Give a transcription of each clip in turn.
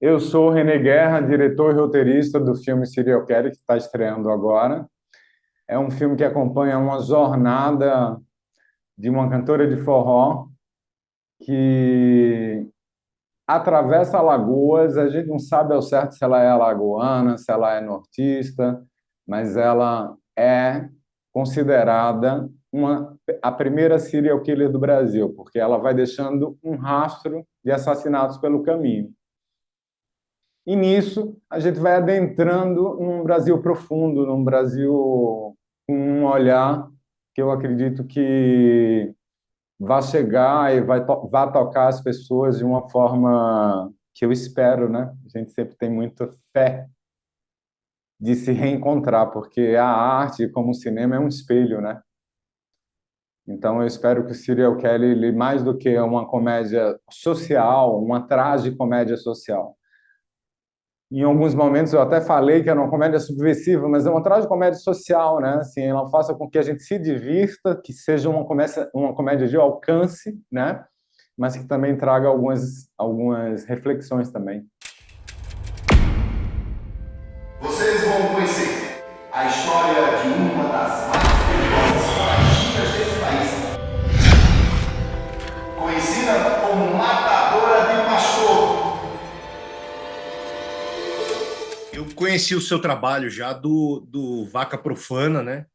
Eu sou René Guerra, diretor e roteirista do filme Serial Killer, que está estreando agora. É um filme que acompanha uma jornada de uma cantora de forró que atravessa Alagoas. A gente não sabe ao certo se ela é alagoana, se ela é nortista, mas ela é considerada a primeira serial killer do Brasil, porque ela vai deixando um rastro de assassinatos pelo caminho. E nisso a gente vai adentrando num Brasil profundo, num Brasil com um olhar que eu acredito que vai chegar e vai tocar as pessoas de uma forma que eu espero, né? A gente sempre tem muita fé de se reencontrar, porque a arte, como o cinema, é um espelho, né? Então eu espero que o Serial Kelly, ele, mais do que uma comédia social, uma tragicomédia social. Em alguns momentos eu até falei que era uma comédia subversiva, mas é uma tragicomédia social, né? Assim, ela faça com que a gente se divirta, que seja uma comédia de alcance, né? Mas que também traga algumas reflexões também. Vocês vão conhecer a história de uma das mais perigosas faixinhas desse país, conhecida como Matadora de Pastor. Eu conheci o seu trabalho já do Vaca Profana, né?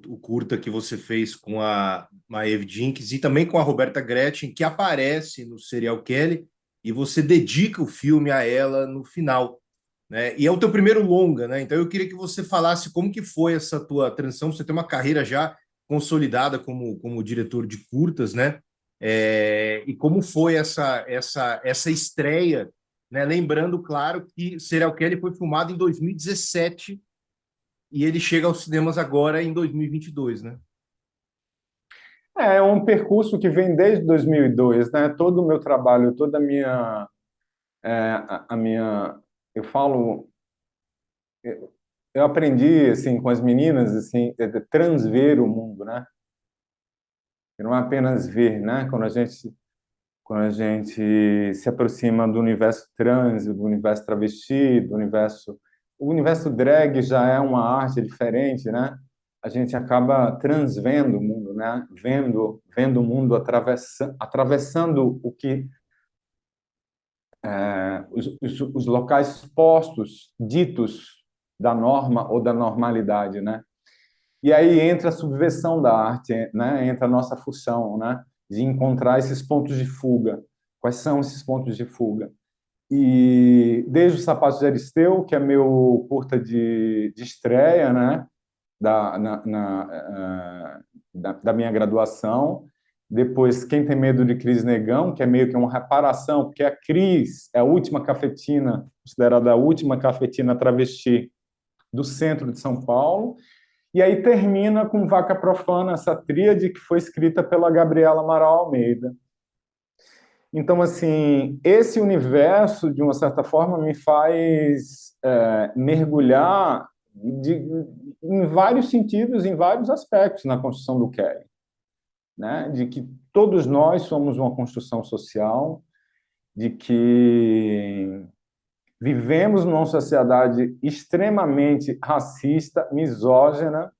O curta que você fez com a Maeve Jenkins e também com a Roberta Gretchen, que aparece no Serial Kelly, e você dedica o filme a ela no final, né? E é o teu primeiro longa, né? Então eu queria que você falasse como que foi essa tua transição. Você tem uma carreira já consolidada como diretor de curtas, né? E como foi essa estreia, né? Lembrando, claro, que Serial Kelly foi filmado em 2017 e ele chega aos cinemas agora em 2022, né? É um percurso que vem desde 2002, né? Todo o meu trabalho, toda a minha, a minha, eu falo, eu aprendi assim com as meninas assim, de transver o mundo, né? E não é apenas ver, né? Quando a gente se aproxima do universo trans, do universo travesti, o universo drag já é uma arte diferente, né? A gente acaba transvendo o mundo, né? Vendo o mundo atravessando o que os locais postos, ditos da norma ou da normalidade, né? E aí entra a subversão da arte, né? Entra a nossa função, né? De encontrar esses pontos de fuga. Quais são esses pontos de fuga? E desde o Sapatos de Aristeu, que é meu curta de estreia, né? Da minha graduação. Depois, Quem Tem Medo de Cris Negão, que é meio que uma reparação, porque a Cris é a última cafetina, considerada a última cafetina travesti do centro de São Paulo. E aí termina com Vaca Profana, essa tríade que foi escrita pela Gabriela Amaral Almeida. Então, assim, esse universo, de uma certa forma, me faz mergulhar em vários sentidos, em vários aspectos na construção do Kelly, né? De que todos nós somos uma construção social, de que vivemos numa sociedade extremamente racista, misógina,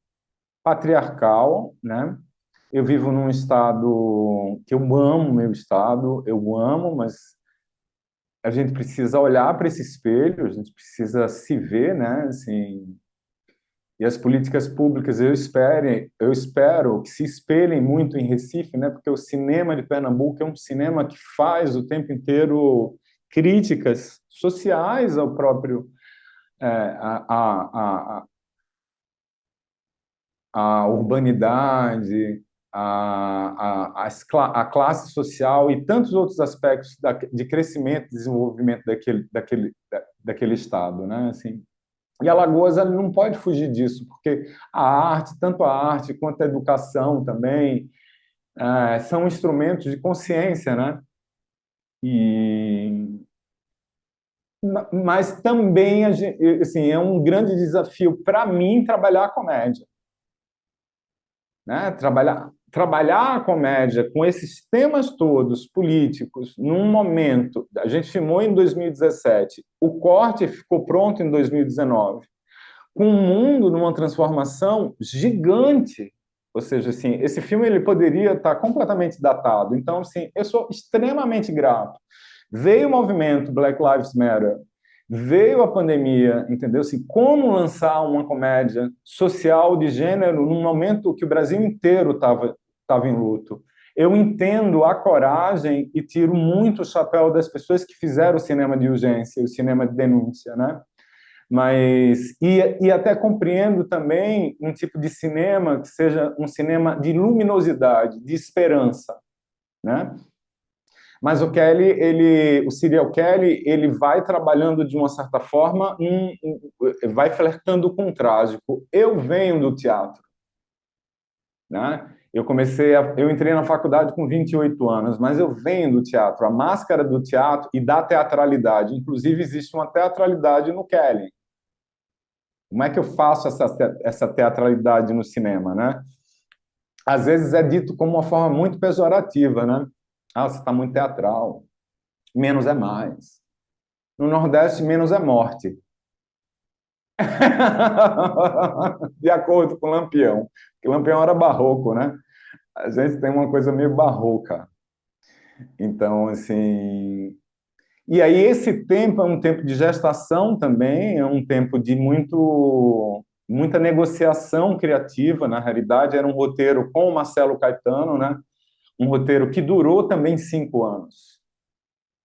patriarcal, né? Eu vivo num estado que eu amo, meu estado, eu amo, mas a gente precisa olhar para esse espelho, a gente precisa se ver, né? Assim, e as políticas públicas eu espero que se espelhem muito em Recife, né? Porque o cinema de Pernambuco é um cinema que faz o tempo inteiro críticas sociais ao próprio a urbanidade, a classe social e tantos outros aspectos de crescimento e desenvolvimento daquele estado, né? Assim, e Alagoas ela não pode fugir disso, porque a arte, tanto a arte quanto a educação também, são instrumentos de consciência, né? E, mas também assim, é um grande desafio para mim trabalhar a comédia, né? Trabalhar trabalhar a comédia com esses temas todos políticos num momento, a gente filmou em 2017, o corte ficou pronto em 2019, com o mundo numa transformação gigante. Ou seja, assim, esse filme ele poderia estar completamente datado. Então, assim, eu sou extremamente grato. Veio o movimento Black Lives Matter, veio a pandemia, entendeu? Assim, como lançar uma comédia social de gênero num momento que o Brasil inteiro estava em luto. Eu entendo a coragem e tiro muito o chapéu das pessoas que fizeram o cinema de urgência, o cinema de denúncia, né? Mas e até compreendo também um tipo de cinema que seja um cinema de luminosidade, de esperança, né? Mas o Serial Kelly, ele vai trabalhando de uma certa forma, vai flertando com o trágico. Eu venho do teatro, né? Eu entrei na faculdade com 28 anos, mas eu venho do teatro, a máscara do teatro e da teatralidade. Inclusive, existe uma teatralidade no Kelly. Como é que eu faço essa teatralidade no cinema, né? Às vezes é dito como uma forma muito pejorativa, né? Ah, você está muito teatral. Menos é mais. No Nordeste, menos é morte. De acordo com Lampião. Porque Lampião era barroco, né? A gente tem uma coisa meio barroca. Então, assim... E aí esse tempo é um tempo de gestação também, é um tempo de muita negociação criativa, na realidade. Era um roteiro com o Marcelo Caetano, né? Um roteiro que durou também 5 anos.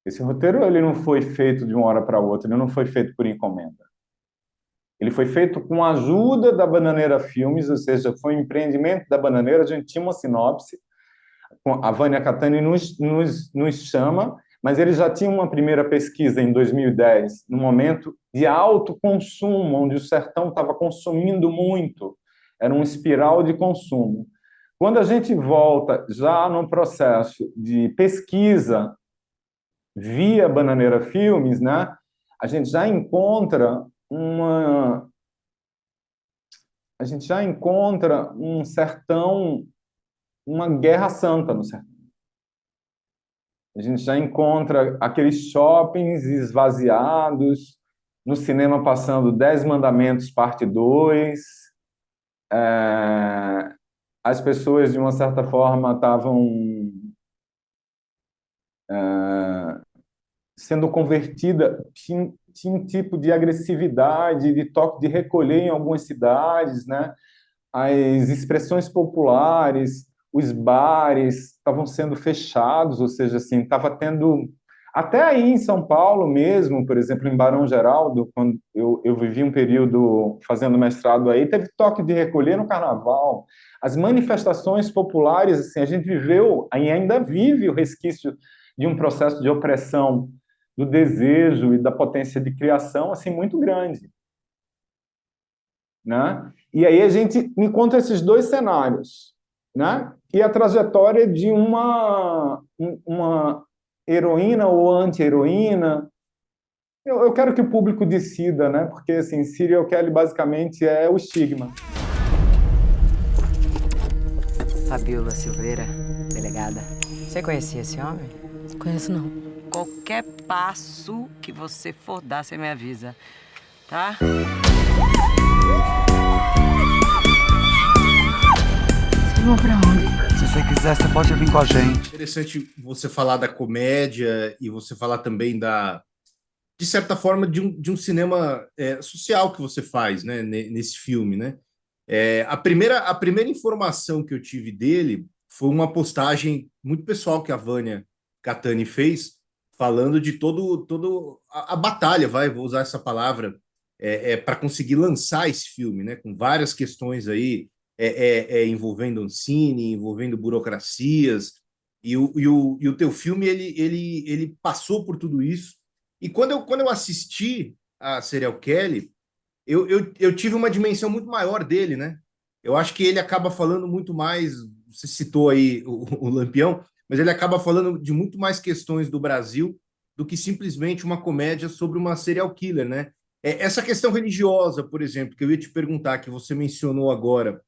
Esse roteiro ele não foi feito de uma hora para outra, ele não foi feito por encomenda. Ele foi feito com a ajuda da Bananeira Filmes, ou seja, foi um empreendimento da Bananeira, a gente tinha uma sinopse, a Vânia Catani nos chama, mas ele já tinha uma primeira pesquisa em 2010, num momento de alto consumo, onde o sertão estava consumindo muito, era uma espiral de consumo. Quando a gente volta já no processo de pesquisa via Bananeira Filmes, né, a gente já encontra um sertão, uma guerra santa no sertão. A gente já encontra aqueles shoppings esvaziados, no cinema passando 10 Mandamentos, parte 2. As pessoas, de uma certa forma, estavam sendo convertidas, tinha um tipo de agressividade, de toque de recolher em algumas cidades, né? As expressões populares, os bares estavam sendo fechados, ou seja, assim, estava tendo... Até aí em São Paulo mesmo, por exemplo, em Barão Geraldo, quando eu vivi um período fazendo mestrado aí, teve toque de recolher no Carnaval. As manifestações populares, assim, a gente viveu, e ainda vive o resquício de um processo de opressão do desejo e da potência de criação, assim, muito grande, né? E aí a gente encontra esses dois cenários, né? E a trajetória de uma heroína ou anti-heroína. Eu quero que o público decida, né? Porque, assim, Serial Kelly basicamente é o estigma. Fabiola Silveira, delegada. Você conhecia esse homem? Conheço não. Qualquer passo que você for dar, você me avisa, tá? Vocês vão pra onde? Se você quiser, você pode vir com a gente. Interessante você falar da comédia e você falar também de certa forma, de um cinema social que você faz, né, nesse filme, né? A primeira informação que eu tive dele foi uma postagem muito pessoal que a Vânia Catani fez, falando de todo a batalha, vou usar essa palavra, para conseguir lançar esse filme, né? Com várias questões aí, envolvendo Ancine, envolvendo burocracias, e o teu filme, ele passou por tudo isso. E quando eu assisti a Serial Kelly, eu tive uma dimensão muito maior dele, né? Eu acho que ele acaba falando muito mais, você citou aí o Lampião, mas ele acaba falando de muito mais questões do Brasil do que simplesmente uma comédia sobre uma serial killer, né? Essa questão religiosa, por exemplo, que eu ia te perguntar, que você mencionou agora,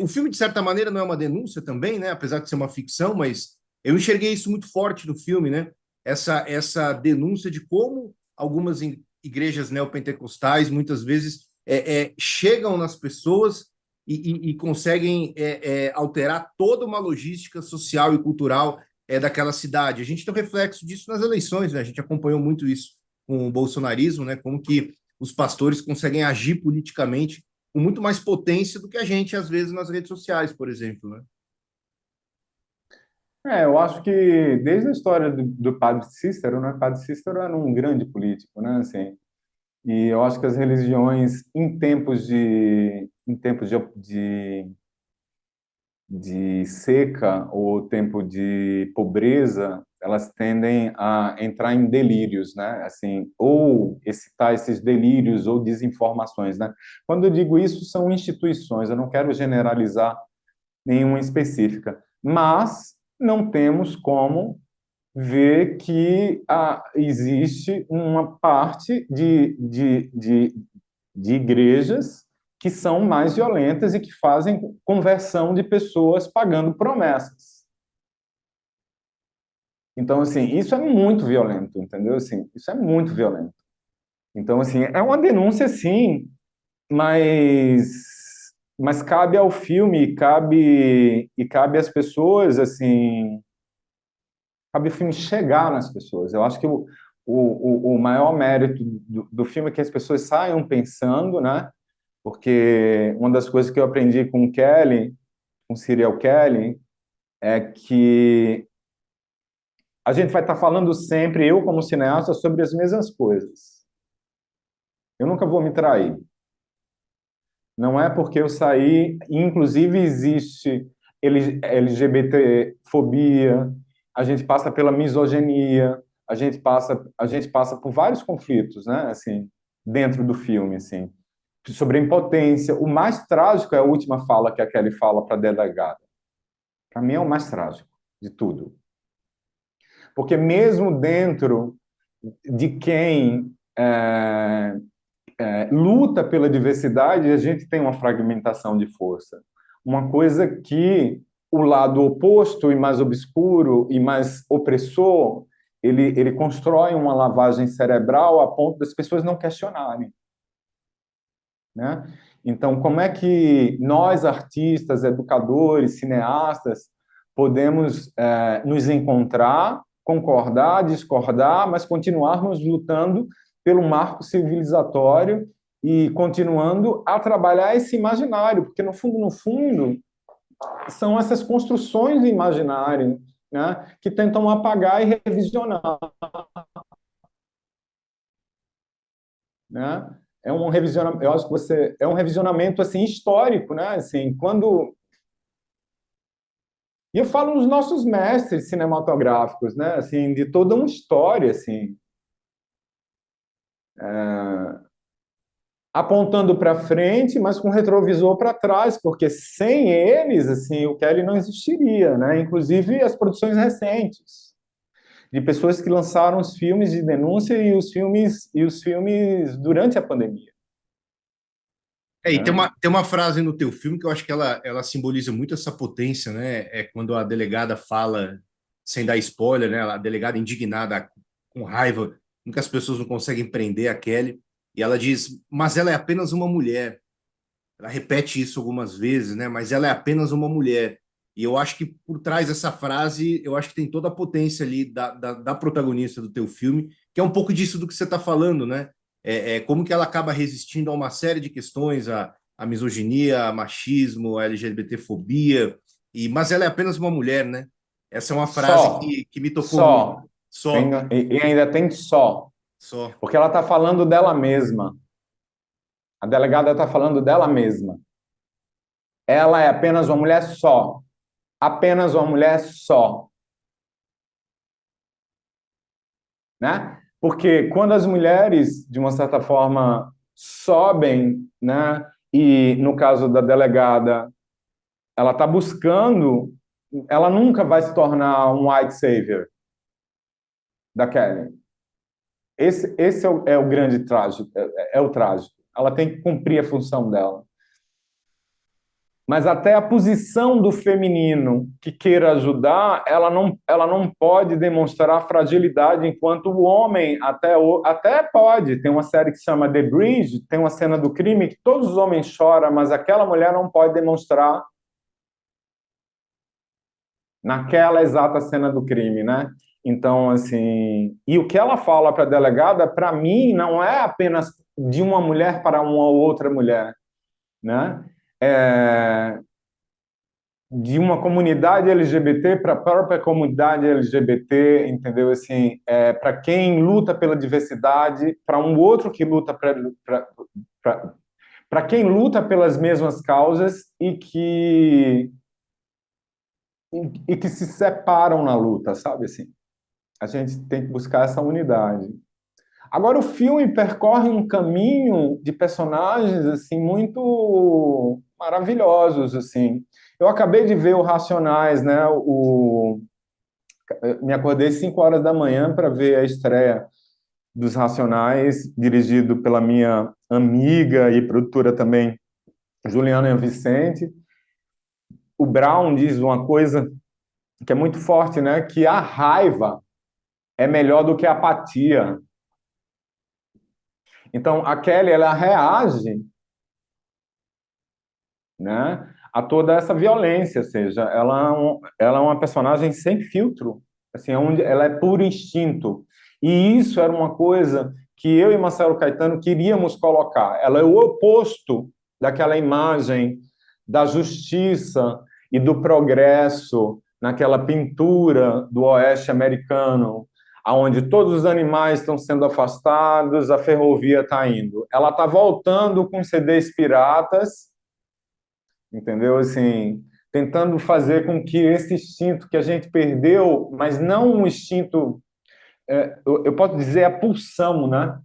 O filme, de certa maneira, não é uma denúncia também, né? Apesar de ser uma ficção, mas eu enxerguei isso muito forte no filme, né? Essa denúncia de como algumas igrejas neopentecostais muitas vezes chegam nas pessoas e conseguem alterar toda uma logística social e cultural daquela cidade. A gente tem um reflexo disso nas eleições, né? A gente acompanhou muito isso com o bolsonarismo, né? Como que os pastores conseguem agir politicamente com muito mais potência do que a gente, às vezes, nas redes sociais, por exemplo, né? Eu acho que desde a história do Padre Cícero, né? Padre Cícero era um grande político, né? Assim, e eu acho que as religiões, em tempos de seca ou tempo de pobreza, elas tendem a entrar em delírios, né? Assim, ou excitar esses delírios ou desinformações, né? Quando eu digo isso, são instituições, eu não quero generalizar nenhuma específica, mas não temos como ver que existe uma parte de igrejas que são mais violentas e que fazem conversão de pessoas pagando promessas. Então, assim, isso é muito violento, entendeu? Assim, isso é muito violento. Então, assim, é uma denúncia, sim, mas cabe ao filme, e cabe às pessoas, assim, cabe ao filme chegar nas pessoas. Eu acho que o maior mérito do filme é que as pessoas saiam pensando, né? Porque uma das coisas que eu aprendi com o Kelly, com o Serial Kelly, é que a gente vai estar falando sempre, eu como cineasta, sobre as mesmas coisas. Eu nunca vou me trair. Não é porque eu saí, inclusive existe LGBT-fobia, a gente passa pela misoginia, a gente passa por vários conflitos, né? Assim, dentro do filme, assim, sobre a impotência. O mais trágico é a última fala que a Kelly fala para a delegada. Para mim é o mais trágico de tudo. Porque mesmo dentro de quem luta pela diversidade, a gente tem uma fragmentação de força. Uma coisa que o lado oposto e mais obscuro e mais opressor, ele constrói uma lavagem cerebral a ponto das pessoas não questionarem, né? Então, como é que nós, artistas, educadores, cineastas, podemos nos encontrar, concordar, discordar, mas continuarmos lutando pelo marco civilizatório e continuando a trabalhar esse imaginário, porque no fundo, são essas construções do imaginário, né, que tentam apagar e revisionar, né? É um revisionamento, eu acho que é um revisionamento assim histórico, né? Assim, e eu falo nos nossos mestres cinematográficos, né? Assim, de toda uma história, assim, apontando para frente, mas com retrovisor para trás, porque sem eles, assim, o Kelly não existiria, né? Inclusive as produções recentes de pessoas que lançaram os filmes de denúncia e os filmes durante a pandemia. E tem uma frase no teu filme que eu acho que ela simboliza muito essa potência, né? É quando a delegada fala, sem dar spoiler, né? A delegada indignada, com raiva, que as pessoas não conseguem prender a Kelly, e ela diz, mas ela é apenas uma mulher. Ela repete isso algumas vezes, né? Mas ela é apenas uma mulher. E eu acho que por trás dessa frase, eu acho que tem toda a potência ali da protagonista do teu filme, que é um pouco disso do que você está falando, né? Como que ela acaba resistindo a uma série de questões, a misoginia, a machismo, a LGBTfobia, mas ela é apenas uma mulher, né? Essa é uma frase Só, que me tocou só, muito. Só, e ainda tem só, só. porque ela está falando dela mesma. A delegada está falando dela mesma. Ela é apenas uma mulher só. Apenas uma mulher só. Né? Porque quando as mulheres, de uma certa forma, sobem, né? E no caso da delegada, ela está buscando, ela nunca vai se tornar um white savior da Kelly. Esse é o grande trágico, é o trágico. Ela tem que cumprir a função dela. Mas até a posição do feminino que queira ajudar, ela não pode demonstrar fragilidade, enquanto o homem até pode. Tem uma série que se chama The Bridge, tem uma cena do crime que todos os homens choram, mas aquela mulher não pode demonstrar naquela exata cena do crime, né? Então, assim, e o que ela fala para a delegada, para mim, não é apenas de uma mulher para uma outra mulher, né? De uma comunidade LGBT para a própria comunidade LGBT, entendeu? Assim, para quem luta pela diversidade, para um outro que luta para quem luta pelas mesmas causas e que se separam na luta, sabe assim? A gente tem que buscar essa unidade. Agora, o filme percorre um caminho de personagens assim muito maravilhosos, assim. Eu acabei de ver o Racionais, né? Me acordei 5 horas da manhã para ver a estreia dos Racionais, dirigido pela minha amiga e produtora também, Juliana Vicente. O Brown diz uma coisa que é muito forte, né? Que a raiva é melhor do que a apatia. Então, a Kelly, ela reage, né, a toda essa violência, ou seja, ela é uma personagem sem filtro, assim, ela é puro instinto. E isso era uma coisa que eu e Marcelo Caetano queríamos colocar. Ela é o oposto daquela imagem da justiça e do progresso naquela pintura do oeste americano, onde todos os animais estão sendo afastados, a ferrovia está indo. Ela está voltando com CDs piratas, entendeu? Assim, tentando fazer com que esse instinto que a gente perdeu, mas não um instinto, eu posso dizer a pulsão, né?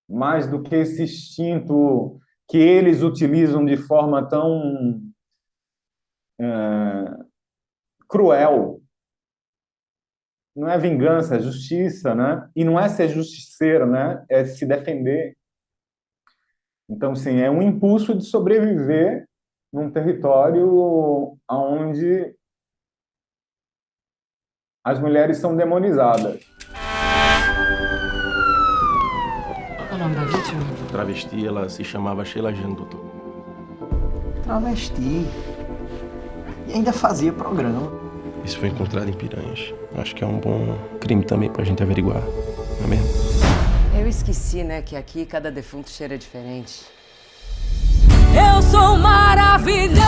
Mais do que esse instinto que eles utilizam de forma tão cruel. Não é vingança, é justiça, né? E não é ser justiceiro, né? É se defender. Então, sim, é um impulso de sobreviver num território onde as mulheres são demonizadas. Qual o nome da vítima? Travesti, ela se chamava Sheila Jane, doutor. Travesti. E ainda fazia programa. Isso foi encontrado em Piranhas. Acho que é um bom crime também pra gente averiguar, não é mesmo? Eu esqueci, né, que aqui cada defunto cheira diferente. Eu sou maravilhosa.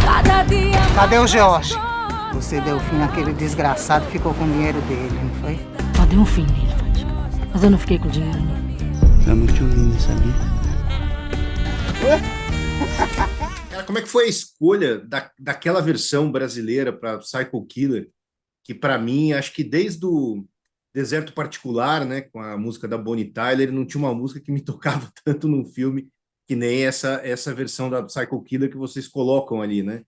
Cada dia. Cadê o George? Você deu fim naquele desgraçado e ficou com o dinheiro dele, não foi? Eu dei um fim nele, Fátima. Mas eu não fiquei com o dinheiro, não. Você é muito linda, sabia? Cara, como é que foi a escolha daquela versão brasileira para Psycho Killer? Que para mim, acho que desde o Deserto Particular, né, com a música da Bonnie Tyler, não tinha uma música que me tocava tanto num filme que nem essa versão da Psycho Killer que vocês colocam ali, né?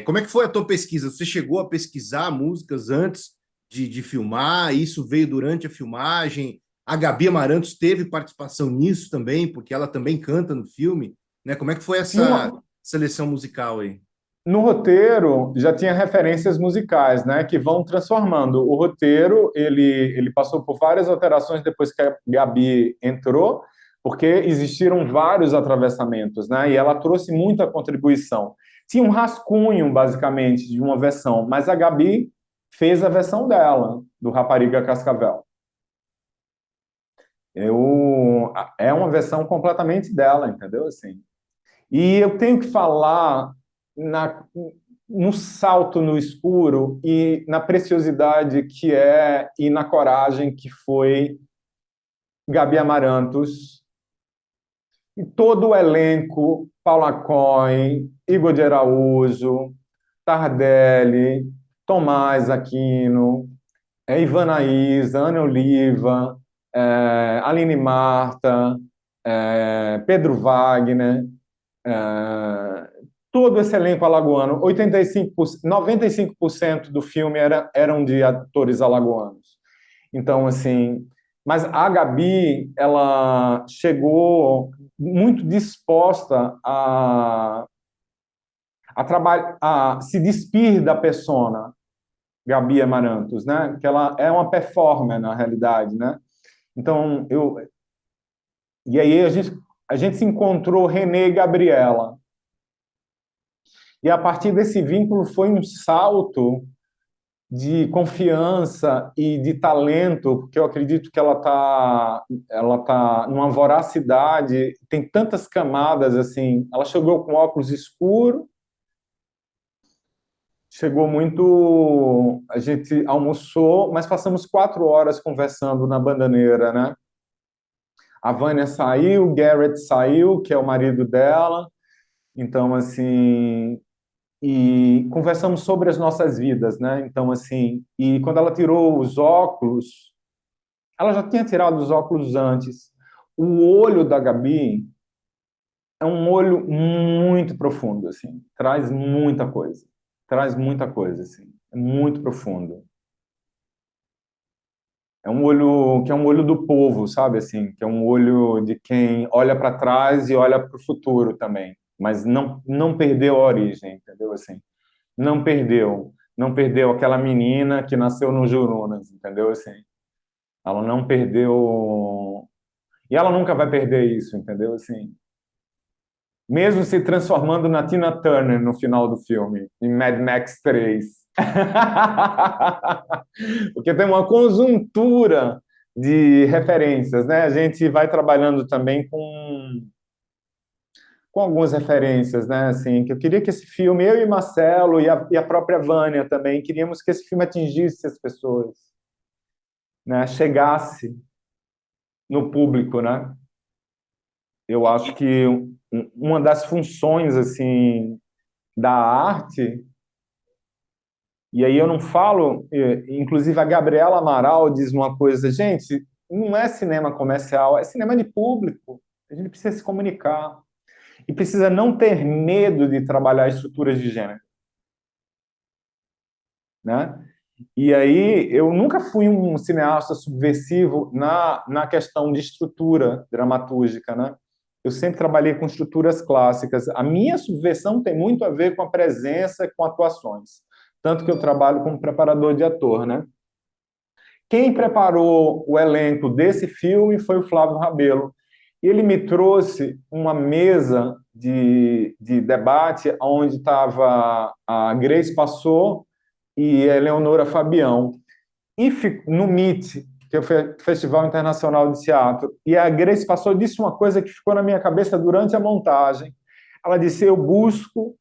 Como é que foi a tua pesquisa? Você chegou a pesquisar músicas antes de filmar? Isso veio durante a filmagem? A Gabi Amarantos teve participação nisso também, porque ela também canta no filme, né? Como é que foi essa seleção musical aí? No roteiro já tinha referências musicais, né, que vão transformando. O roteiro ele passou por várias alterações depois que a Gabi entrou, porque existiram vários atravessamentos, né, e ela trouxe muita contribuição. Tinha um rascunho, basicamente, de uma versão, mas a Gabi fez a versão dela, do Rapariga Cascavel. É uma versão completamente dela, entendeu? Assim. E eu tenho que falar no salto no escuro e na preciosidade que é e na coragem que foi Gabi Amarantos e todo o elenco, Paula Cohen, Igor de Araújo, Tardelli, Tomás Aquino, Ivana Isa, Ana Oliva, Aline Marta, Pedro Wagner, todo esse elenco alagoano, 95% do filme eram de atores alagoanos. Então, assim, mas a Gabi, ela chegou muito disposta a se despir da persona Gabi Amarantos, né? Que ela é uma performer na realidade, né? Então e aí a gente se encontrou Renê e Gabriela. E a partir desse vínculo foi um salto de confiança e de talento, porque eu acredito que ela tá numa voracidade, tem tantas camadas assim. Ela chegou com óculos escuros, chegou muito, a gente almoçou, mas passamos 4 horas conversando na Bananeira, né? A Vânia saiu, o Garrett saiu, que é o marido dela, então assim, e conversamos sobre as nossas vidas, né? Então assim, e quando ela tirou os óculos, ela já tinha tirado os óculos antes. O olho da Gabi é um olho muito profundo, assim, traz muita coisa, assim, é muito profundo. É um olho que é um olho do povo, sabe, assim, que é um olho de quem olha para trás e olha para o futuro também, mas não perdeu a origem, entendeu, assim, não perdeu aquela menina que nasceu no Jurunas, entendeu, assim, ela não perdeu e ela nunca vai perder isso, entendeu, assim. Mesmo se transformando na Tina Turner no final do filme, em Mad Max 3. Porque tem uma conjuntura de referências, né? A gente vai trabalhando também com algumas referências, né? Assim, que eu queria que esse filme, eu e Marcelo e a própria Vânia também, queríamos que esse filme atingisse as pessoas, né? Chegasse no público, né? Eu acho que uma das funções assim da arte, e aí eu não falo, inclusive a Gabriela Amaral diz uma coisa, gente, não é cinema comercial, é cinema de público. A gente precisa se comunicar e precisa não ter medo de trabalhar estruturas de gênero, né? E aí eu nunca fui um cineasta subversivo na questão de estrutura dramatúrgica, né? Eu sempre trabalhei com estruturas clássicas. A minha subversão tem muito a ver com a presença, com atuações. Tanto que eu trabalho como preparador de ator, né? Quem preparou o elenco desse filme foi o Flávio Rabelo. E ele me trouxe uma mesa de debate onde estava a Grace Passou e a Eleonora Fabião. E no MIT, que é o Festival Internacional de Teatro, e a Grace Passou disse uma coisa que ficou na minha cabeça durante a montagem. Ela disse, eu busco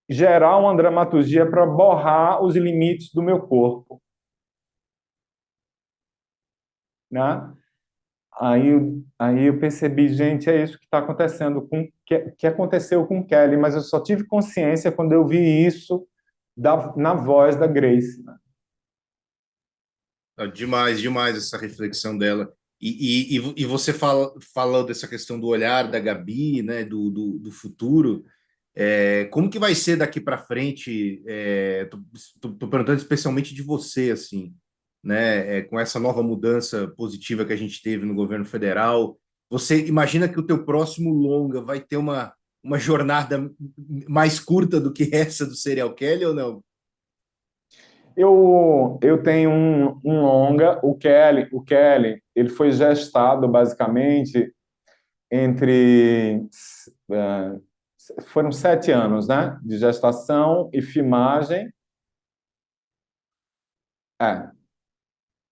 gerar uma dramaturgia para borrar os limites do meu corpo. Né? Aí eu percebi, gente, é isso que está acontecendo, que aconteceu com Kelly, mas eu só tive consciência quando eu vi isso na voz da Grace. Né? Demais, demais essa reflexão dela. E você falou dessa questão do olhar da Gabi, né, do futuro. Como que vai ser daqui para frente? Tô perguntando especialmente de você, assim, né, com essa nova mudança positiva que a gente teve no governo federal. Você imagina que o teu próximo longa vai ter uma jornada mais curta do que essa do Serial Kelly ou não? Eu tenho um longa, o Kelly, ele foi gestado basicamente entre foram 7 anos, né, de gestação e filmagem.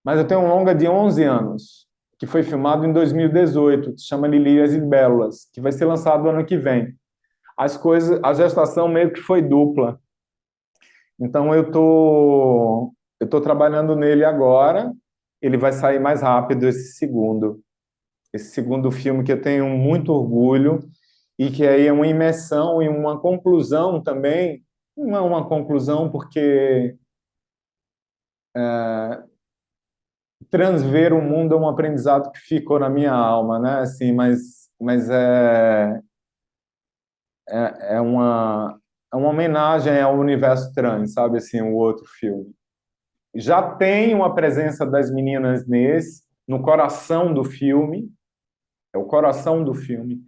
Mas eu tenho um longa de 11 anos, que foi filmado em 2018, que se chama Lilias e Bélulas, que vai ser lançado ano que vem. A gestação meio que foi dupla. Então eu tô trabalhando nele agora. Ele vai sair mais rápido esse segundo filme que eu tenho muito orgulho e que aí é uma imersão e uma conclusão também. Não é uma conclusão porque transver o mundo é um aprendizado que ficou na minha alma, né? Assim, mas é uma homenagem ao universo trans, sabe, assim, o outro filme. Já tem uma presença das meninas no coração do filme, é o coração do filme,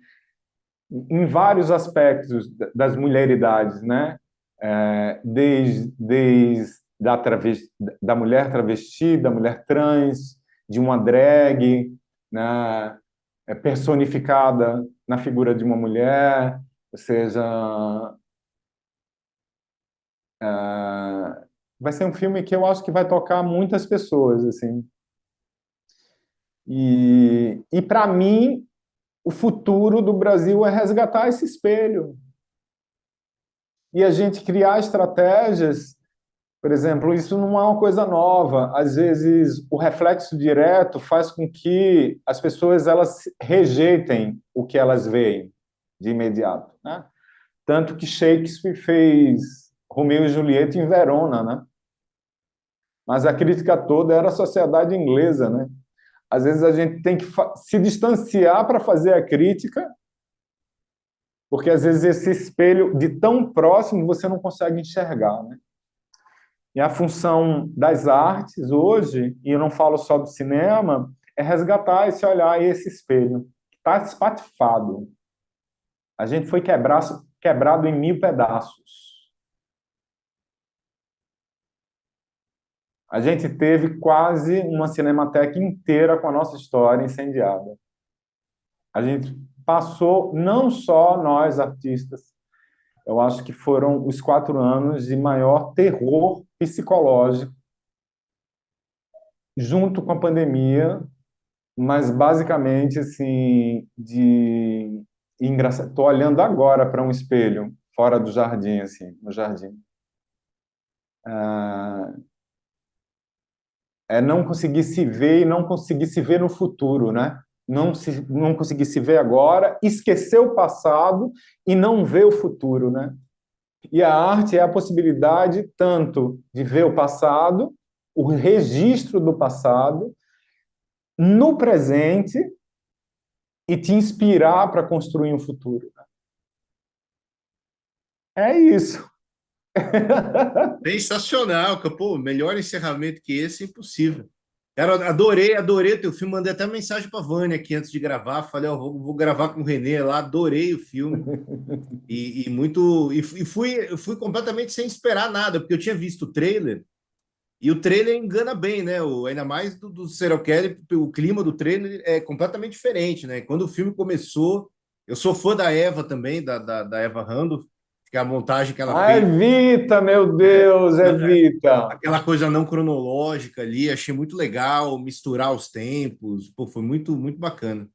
em vários aspectos das mulheridades, né? Desde da mulher travesti, da mulher trans, de uma drag, né? Personificada na figura de uma mulher, ou seja, vai ser um filme que eu acho que vai tocar muitas pessoas, assim. E para mim, o futuro do Brasil é resgatar esse espelho. E a gente criar estratégias, por exemplo, isso não é uma coisa nova. Às vezes, o reflexo direto faz com que as pessoas elas rejeitem o que elas veem de imediato, né? Tanto que Shakespeare fez Romeu e Julieta em Verona, né? Mas a crítica toda era a sociedade inglesa, né? Às vezes a gente tem que se distanciar para fazer a crítica, porque às vezes esse espelho de tão próximo você não consegue enxergar, né? E a função das artes hoje, e eu não falo só do cinema, é resgatar esse olhar e esse espelho, que está espatifado. A gente foi quebrado em 1000 pedaços. A gente teve quase uma cinemateca inteira com a nossa história incendiada. A gente passou, não só nós, artistas, eu acho que foram os 4 anos de maior terror psicológico, junto com a pandemia, mas basicamente, assim, engraçado. Estou olhando agora para um espelho, fora do jardim, assim, no jardim. Não conseguir se ver e não conseguir se ver no futuro, né? Não conseguir se ver agora, esquecer o passado e não ver o futuro, né? E a arte é a possibilidade tanto de ver o passado, o registro do passado, no presente e te inspirar para construir um futuro. É isso. Sensacional, pô, melhor encerramento que esse é impossível. Cara, adorei o teu filme, mandei até mensagem para a Vânia aqui antes de gravar, falei, vou gravar com o Renê lá, adorei o filme, fui completamente sem esperar nada, porque eu tinha visto o trailer, e o trailer engana bem, né, ainda mais do Serial Killer, o clima do trailer é completamente diferente, né, quando o filme começou, eu sou fã da Eva também, da Eva Randolph, que é a montagem que ela fez. É Vita, meu Deus, é Vita. Aquela coisa não cronológica ali, achei muito legal, misturar os tempos, pô, foi muito, muito bacana.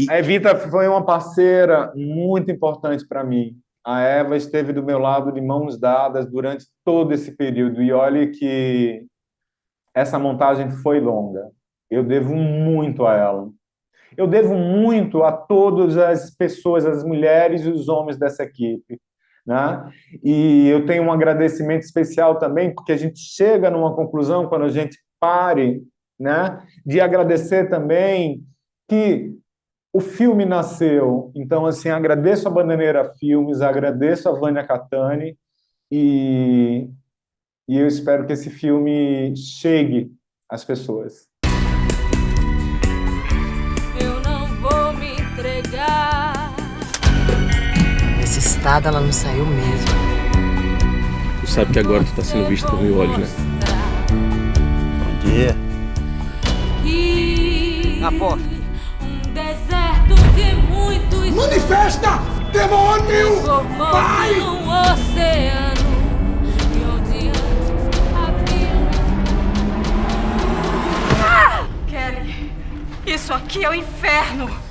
A Evita foi uma parceira muito importante para mim. A Eva esteve do meu lado de mãos dadas durante todo esse período. E olhe que essa montagem foi longa. Eu devo muito a ela. Eu devo muito a todas as pessoas, as mulheres e os homens dessa equipe, né? E eu tenho um agradecimento especial também, porque a gente chega numa conclusão, quando a gente pare, né, de agradecer também que o filme nasceu. Então, assim, agradeço a Bananeira Filmes, agradeço a Vânia Catani, e eu espero que esse filme chegue às pessoas. Eu não vou me entregar. Nesse estado ela não saiu mesmo. Tu sabe que agora tu tá sendo visto por 1000 olhos, né? Bom dia. Aposto. Um deserto de muitos. Manifesta! Demônio! Vai! Um oceano. E onde antes havia. Kelly, isso aqui é o inferno.